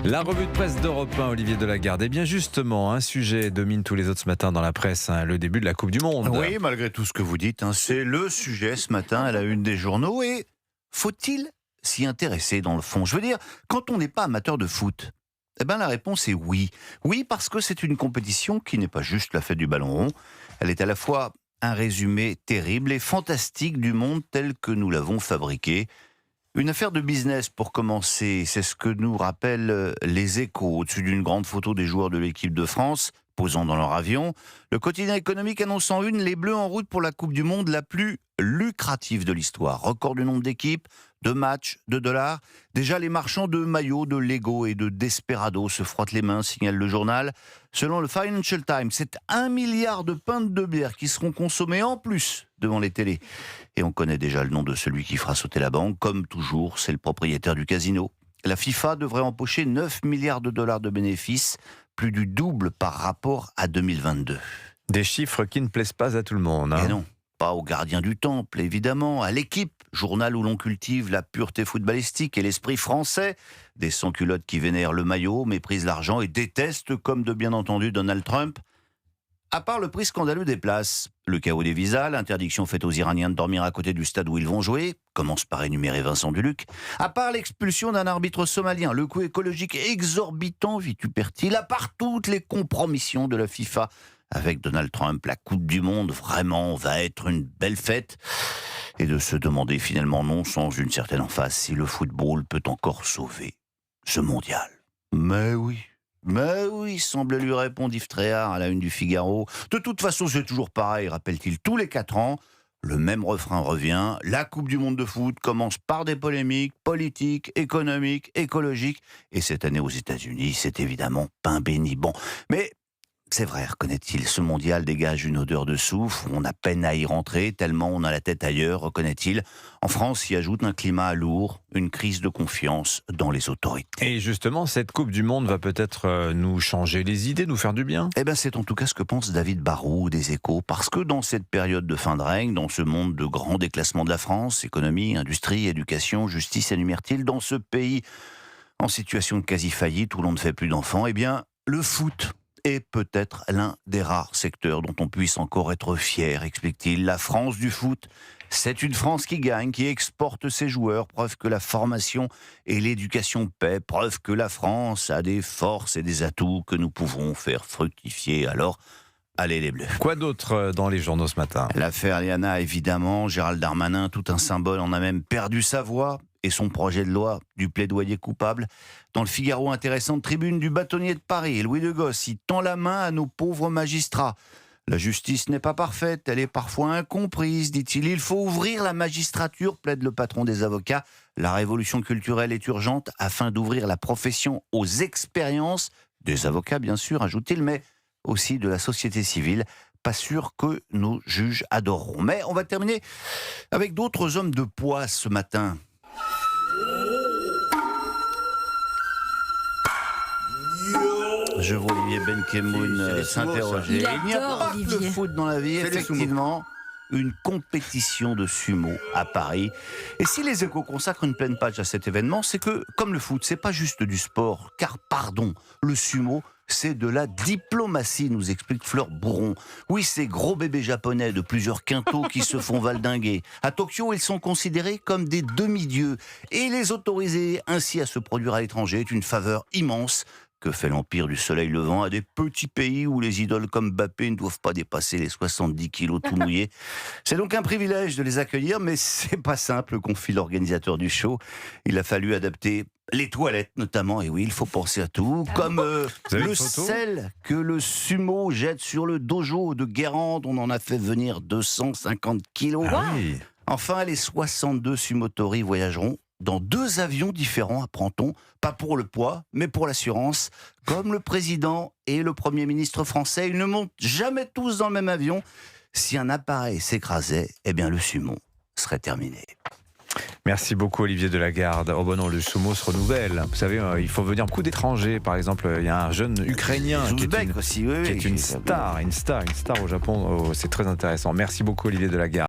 La revue de presse d'Europe 1, Olivier Delagarde. Et bien justement, un sujet domine tous les autres ce matin dans la presse, le début de la Coupe du Monde. Oui, malgré tout ce que vous dites, c'est le sujet ce matin à la une des journaux. Et faut-il s'y intéresser dans le fond? Je veux dire, quand on n'est pas amateur de foot, la réponse est oui. Oui, parce que c'est une compétition qui n'est pas juste la fête du ballon rond. Elle est à la fois un résumé terrible et fantastique du monde tel que nous l'avons fabriqué. Une affaire de business pour commencer, c'est ce que nous rappellent les Échos. Au-dessus d'une grande photo des joueurs de l'équipe de France, posant dans leur avion, le quotidien économique annonce en une les Bleus en route pour la Coupe du Monde la plus lucrative de l'histoire. Record du nombre d'équipes, de matchs, de dollars. Déjà, les marchands de maillots, de Lego et de Desperado se frottent les mains, signale le journal. Selon le Financial Times, c'est 1 milliard de pintes de bière qui seront consommées en plus devant les télés. Et on connaît déjà le nom de celui qui fera sauter la banque. Comme toujours, c'est le propriétaire du casino. La FIFA devrait empocher 9 milliards de dollars de bénéfices, plus du double par rapport à 2022. Des chiffres qui ne plaisent pas à tout le monde. Et non, pas aux gardiens du temple, évidemment, à l'équipe, journal où l'on cultive la pureté footballistique et l'esprit français, des sans-culottes qui vénèrent le maillot, méprisent l'argent et détestent, comme de bien entendu Donald Trump. À part le prix scandaleux des places, le chaos des visas, l'interdiction faite aux Iraniens de dormir à côté du stade où ils vont jouer, commence par énumérer Vincent Duluc, à part l'expulsion d'un arbitre somalien, le coût écologique exorbitant vitupère-t-il, à part toutes les compromissions de la FIFA avec Donald Trump, la Coupe du Monde vraiment va être une belle fête, et de se demander finalement non sans une certaine emphase si le football peut encore sauver ce mondial. Mais oui, semble lui répondre Yves Tréhard à la une du Figaro. De toute façon, c'est toujours pareil, rappelle-t-il, tous les 4 ans, le même refrain revient. La Coupe du Monde de foot commence par des polémiques politiques, économiques, écologiques. Et cette année aux États-Unis, c'est évidemment pain béni. Bon, mais c'est vrai, reconnaît-il, ce mondial dégage une odeur de soufre. On a peine à y rentrer, tellement on a la tête ailleurs, reconnaît-il. En France, y ajoute un climat lourd, une crise de confiance dans les autorités. Et justement, cette Coupe du Monde va peut-être nous changer les idées, nous faire du bien. C'est en tout cas ce que pense David Barrault des Échos, parce que dans cette période de fin de règne, dans ce monde de grand déclassement de la France, économie, industrie, éducation, justice, énumère-t-il, dans ce pays en situation de quasi-faillite où l'on ne fait plus d'enfants, le foot est peut-être l'un des rares secteurs dont on puisse encore être fier, explique-t-il. La France du foot, c'est une France qui gagne, qui exporte ses joueurs, preuve que la formation et l'éducation paient, preuve que la France a des forces et des atouts que nous pouvons faire fructifier. Alors, allez les Bleus. Quoi d'autre dans les journaux ce matin? L'affaire Liana, évidemment. Gérald Darmanin, tout un symbole, en a même perdu sa voix et son projet de loi du plaidoyer coupable. Dans le Figaro, intéressante tribune du bâtonnier de Paris, Louis de Gosse, il tend la main à nos pauvres magistrats. La justice n'est pas parfaite, elle est parfois incomprise, dit-il. Il faut ouvrir la magistrature, plaide le patron des avocats. La révolution culturelle est urgente afin d'ouvrir la profession aux expériences des avocats, bien sûr, ajoute-t-il, mais aussi de la société civile. Pas sûr que nos juges adoreront. Mais on va terminer avec d'autres hommes de poids ce matin. Je vois Olivier Benkemoun s'interroger. Il n'y a pas que le foot dans la vie, effectivement. Une compétition de sumo à Paris. Et si les Échos consacrent une pleine page à cet événement, c'est que, comme le foot, c'est pas juste du sport, car, le sumo, c'est de la diplomatie, nous explique Fleur Bourron. Oui, ces gros bébés japonais de plusieurs quintaux qui se font valdinguer. À Tokyo, ils sont considérés comme des demi-dieux. Et les autoriser ainsi à se produire à l'étranger est une faveur immense que fait l'Empire du Soleil Levant à des petits pays où les idoles comme Mbappé ne doivent pas dépasser les 70 kilos tout mouillés. C'est donc un privilège de les accueillir, mais c'est pas simple, confie l'organisateur du show. Il a fallu adapter les toilettes notamment, et oui, il faut penser à tout, comme le sel que le sumo jette sur le dojo de Guérande. On en a fait venir 250 kilos. Ah oui. Enfin, les 62 sumotori voyageront dans 2 avions différents, apprend-on, pas pour le poids, mais pour l'assurance. Comme le président et le Premier ministre français, ils ne montent jamais tous dans le même avion. Si un appareil s'écrasait, le sumo serait terminé. Merci beaucoup Olivier Delagarde. Oh bon non, le sumo se renouvelle. Vous savez, il faut venir beaucoup d'étrangers. Par exemple, il y a un jeune Ukrainien qui est une star au Japon. Oh, c'est très intéressant. Merci beaucoup Olivier Delagarde.